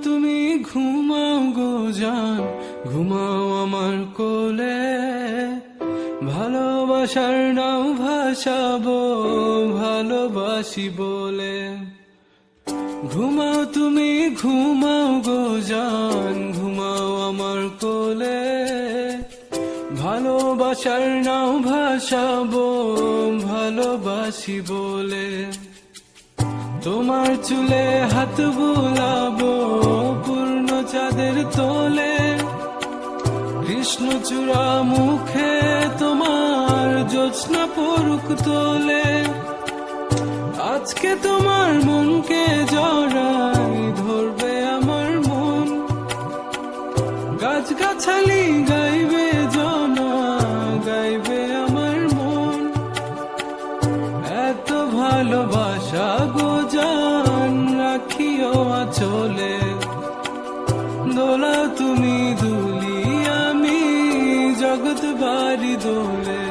তুমি ঘুমাও গো জান, ঘুমাও আমার কোলে। ভালোবাসার নাও ভাসাবো ভালোবাসি বলে। ঘুমাও তুমি ঘুমাও গো জান, ঘুমাও আমার কোলে। ভালোবাসার নাও ভাসাবো ভালোবাসি বলে। তোমার চুলে হাত বুলাবো পূর্ণ চাঁদের তোলে। কৃষ্ণচূড়া মুখে তোমার জ্যোৎস্না পড়ুক তোলে। আজকে তোমার মনকে জড়াই ধরবে আমার মন। গাছগাছালি গাইবে জনা, গাইবে আমার মন। এত ভালোবাসা গো জান রাখিও আঁচলে। দোলা তুমি দুলি আমি জগৎ বাড়ি দোলে।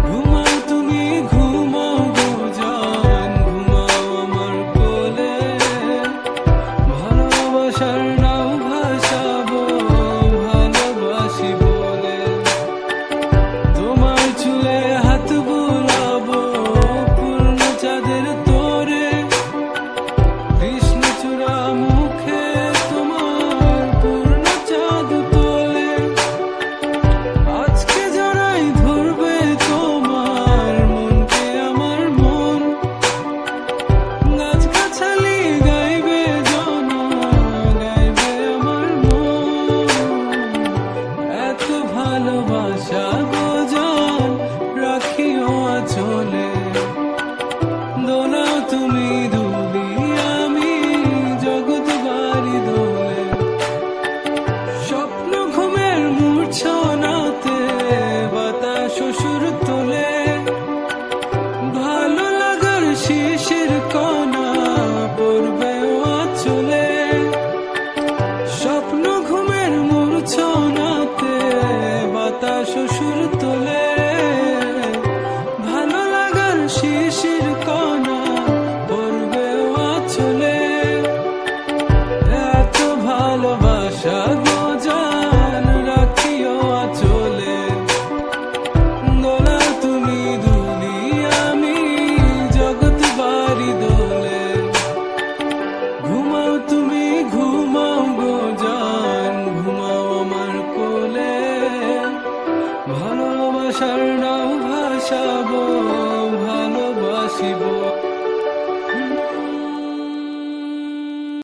ঘুমাও তুমি ঘুমাও গো জান, ঘুমাও আমার কোলে। ভালোবাসার নাও ভাসাবো ভালোবাসি বলে। তোমার চুলে হাত বুলাবো পূর্ণ চাঁদের তোরে। কৃষ্ণচূড়া মুখে তোমার পূর্ণ চাঁদ তোলে। আজকে জড়াই ধরবে তোমার মনকে আমার মন। গাছগাছালি গাইবে জনা, গাইবে আমার মন। এত ভালোবাসা গো জান রাখিও আঁচলে। দোলাও তুমি দুলি আমি জগৎ বাড়ি দোলে। স্বপ্ন ঘুমের মূর্ছনাতে বাতাস সুর তোলে। ভালো লাগার শিশির কণা পড়বে আঁচলে। স্বপ্ন ঘুমের মূর্ছনাতে বাতাস সুর তোলে। ভালো লাগার শিশির কণা পড়বে আঁচলে। এত ভালোবাসা গো জান রাখিও আঁচলে। দোলা তুমি দুলি আমি জগৎ বাড়ি দোলে। ঘুমাও তুমি ঘুমাও গো জান, ঘুমাও আমার কোলে। ভালোবাসার নাও ভাসাবো ভালোবাসি বলে।